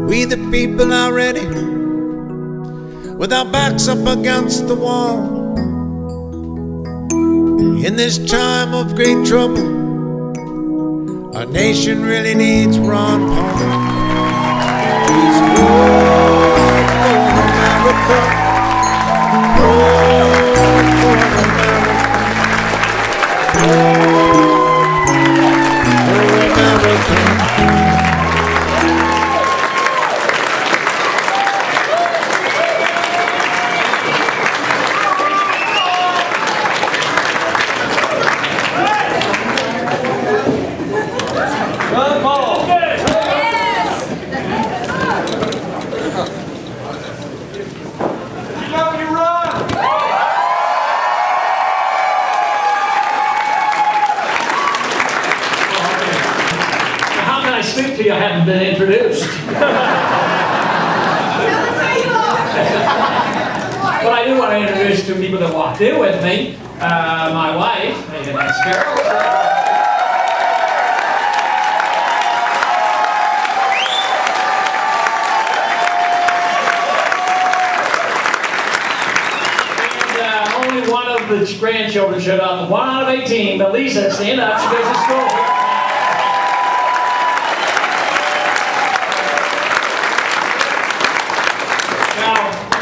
We the people are ready, with our backs up against the wall. In this time of great trouble, our nation really needs Ron Paul. He's roaring for America, roaring for America, roaring for America. Speak to you, I haven't been introduced. But I do want to introduce two people that walked in with me. My wife, and that's Carol. And only one of the grandchildren showed up. 1 out of 18, but Lisa, stand up, she goes to school.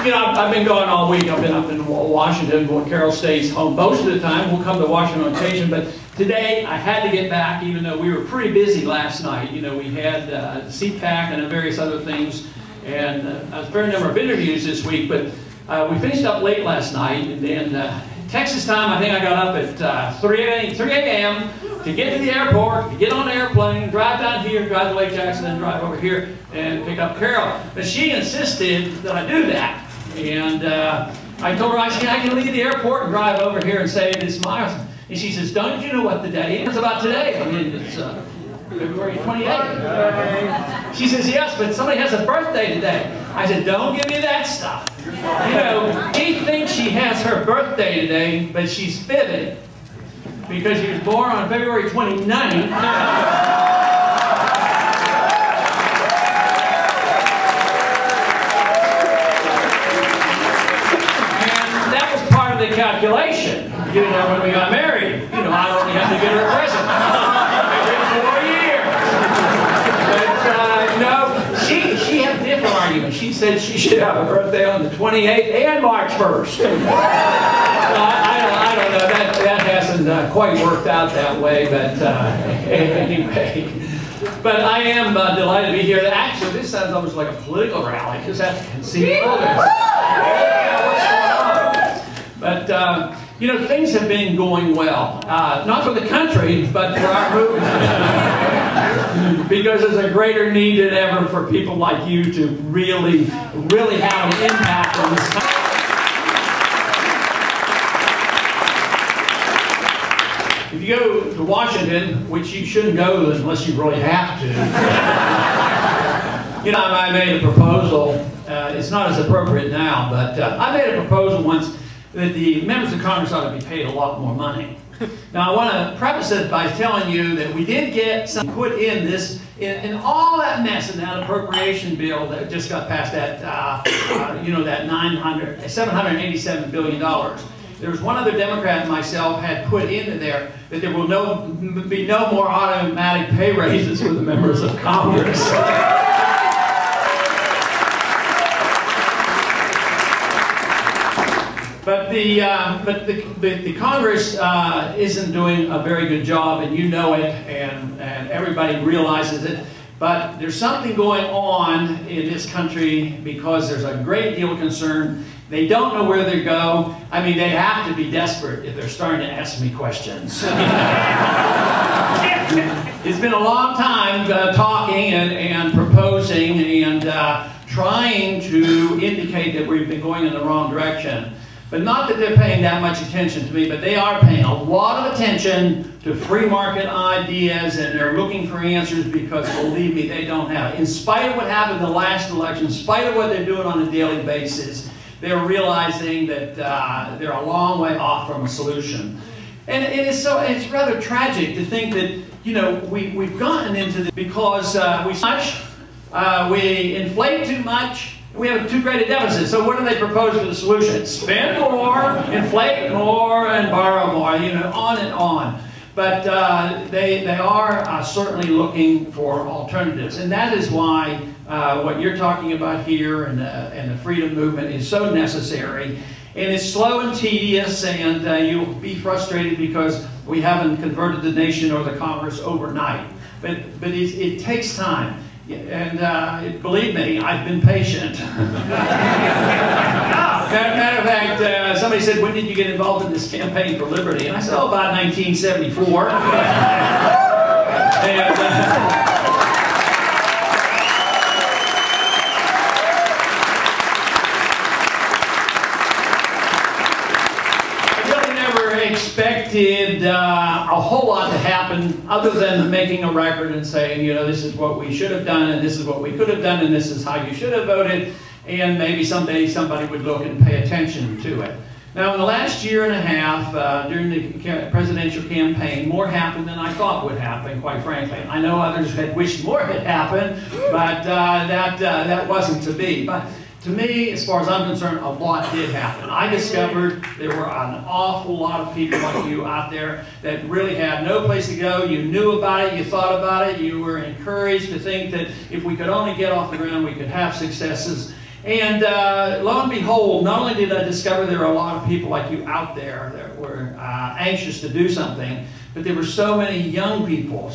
You know, I've been going all week. I've been up in Washington when Carol stays home most of the time. We'll come to Washington on occasion, but today I had to get back, even though we were pretty busy last night. You know, we had CPAC and various other things, and a fair number of interviews this week, but we finished up late last night, and then Texas time, I think I got up at 3 a.m. to get to the airport, to get on the airplane, drive down here, drive to Lake Jackson, and drive over here and pick up Carol. But she insisted that I do that. And I told her, I said, I can leave the airport and drive over here and say this miles. And she says, don't you know what the day is? It's about today. I mean, it's February 28th. She says, yes, but somebody has a birthday today. I said, don't give me that stuff. You know, she thinks she has her birthday today, but she's fibbing because she was born on February 29th. The calculation, you know, when we got married, you know, I only had to get her a present every 4 years. But no, she had a different argument. She said she should have a birthday on the 28th and March 1st. I don't know. That hasn't quite worked out that way, but anyway. But I am delighted to be here. Actually, this sounds almost like a political rally because that's conceivable. But, you know, things have been going well. Not for the country, but for our movement. Because there's a greater need than ever for people like you to really have an impact on this country. If you go to Washington, which you shouldn't go unless you really have to, you know, I made a proposal. It's not as appropriate now, but I made a proposal once that the members of Congress ought to be paid a lot more money. Now, I want to preface it by telling you that we did get some put in this, in all that mess in that appropriation bill that just got passed at, you know, that $787 billion. There was one other Democrat and myself had put into there that there will be no more automatic pay raises for the members of Congress. But the Congress isn't doing a very good job, and you know it, and everybody realizes it. But there's something going on in this country because there's a great deal of concern. They don't know where they go. I mean, they have to be desperate if they're starting to ask me questions. It's been a long time talking and proposing and trying to indicate that we've been going in the wrong direction. But not that they're paying that much attention to me, but they are paying a lot of attention to free market ideas, and they're looking for answers because, believe me, they don't have it. In spite of what happened in the last election, in spite of what they're doing on a daily basis, they're realizing that they're a long way off from a solution. And it's rather tragic to think that, you know, we've gotten into this because we much we inflate too much. We have too great a deficit. So what do they propose for the solution? Spend more, inflate more, and borrow more, you know, on and on. But they are certainly looking for alternatives. And that is why what you're talking about here and the freedom movement is so necessary. And it's slow and tedious, and you'll be frustrated because we haven't converted the nation or the Congress overnight. But it takes time. And believe me, I've been patient. Matter of fact, somebody said, when did you get involved in this campaign for liberty? And I said, oh, about 1974. And, expected a whole lot to happen other than making a record and saying, you know, this is what we should have done and this is what we could have done and this is how you should have voted, and maybe someday somebody would look and pay attention to it. Now, in the last year and a half, during the presidential campaign, more happened than I thought would happen, quite frankly. I know others had wished more had happened, but that wasn't to be. But to me, as far as I'm concerned, a lot did happen. I discovered there were an awful lot of people like you out there that really had no place to go. You knew about it, you thought about it, you were encouraged to think that if we could only get off the ground, we could have successes. And lo and behold, not only did I discover there were a lot of people like you out there that were anxious to do something, but there were so many young people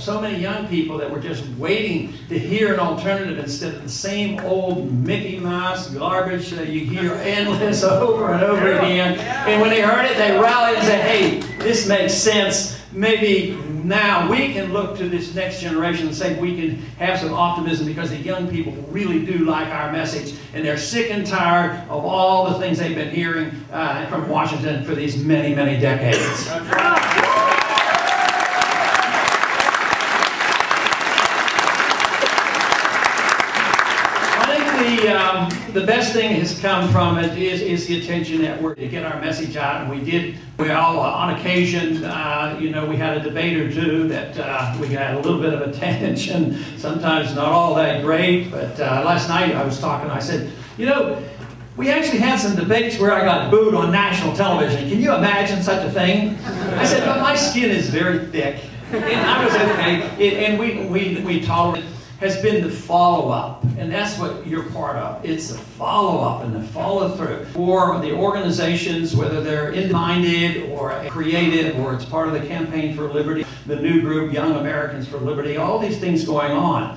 that were just waiting to hear an alternative instead of the same old Mickey Mouse garbage that you hear endless over and over again. And when they heard it, they rallied and said, hey, this makes sense. Maybe now we can look to this next generation and say we can have some optimism because the young people really do like our message, and they're sick and tired of all the things they've been hearing from Washington for these many, many decades. The best thing has come from it is the attention that we're to get our message out, and we all on occasion, you know, we had a debate or two that we had a little bit of attention, sometimes not all that great, but last night I was talking, I said, you know, we actually had some debates where I got booed on national television. Can you imagine such a thing? I said, but my skin is very thick, and I was okay, and we tolerate. Has been the follow-up, and that's what you're part of. It's the follow-up and the follow-through for the organizations, whether they're independent or creative, or it's part of the Campaign for Liberty, the new group, Young Americans for Liberty, all these things going on.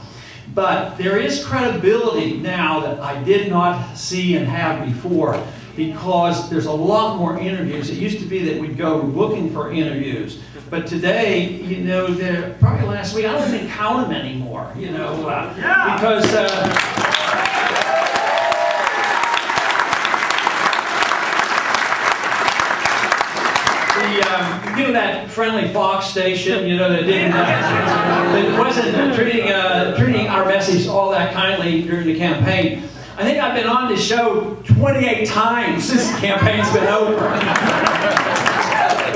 But there is credibility now that I did not see and have before, because there's a lot more interviews. It used to be that we'd go looking for interviews. But today, you know, probably last week, I don't even count them anymore, you know, because you know, that friendly Fox station, you know, that wasn't treating our message all that kindly during the campaign. I think I've been on this show 28 times since the campaign's been over.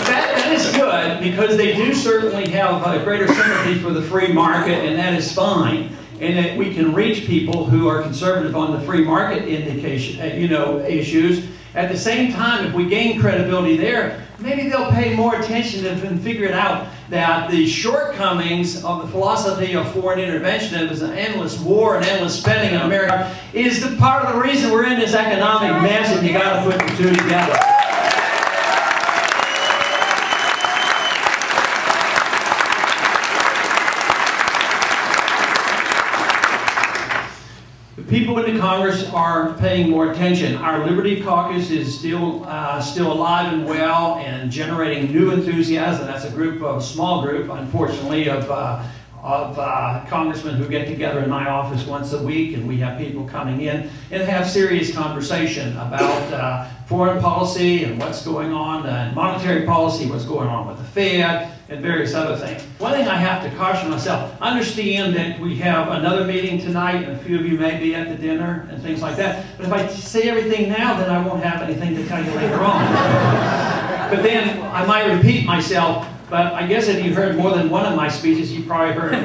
That is good, because they do certainly have a greater sympathy for the free market, and that is fine. And that we can reach people who are conservative on the free market indication, you know, issues. At the same time, if we gain credibility there, maybe they'll pay more attention and figure out that the shortcomings of the philosophy of foreign intervention, as an endless war and endless spending in America, is the part of the reason we're in this economic mess, and you got to put the two together. People in the Congress are paying more attention. Our Liberty Caucus is still alive and well and generating new enthusiasm. That's a small group, unfortunately, of congressmen who get together in my office once a week, and we have people coming in and have serious conversation about foreign policy and what's going on, and monetary policy, what's going on with the Fed, and various other things. One thing I have to caution myself, understand that we have another meeting tonight, and a few of you may be at the dinner and things like that, but if I say everything now, then I won't have anything to tell you later on. But then I might repeat myself, but I guess if you heard more than one of my speeches, you probably heard me.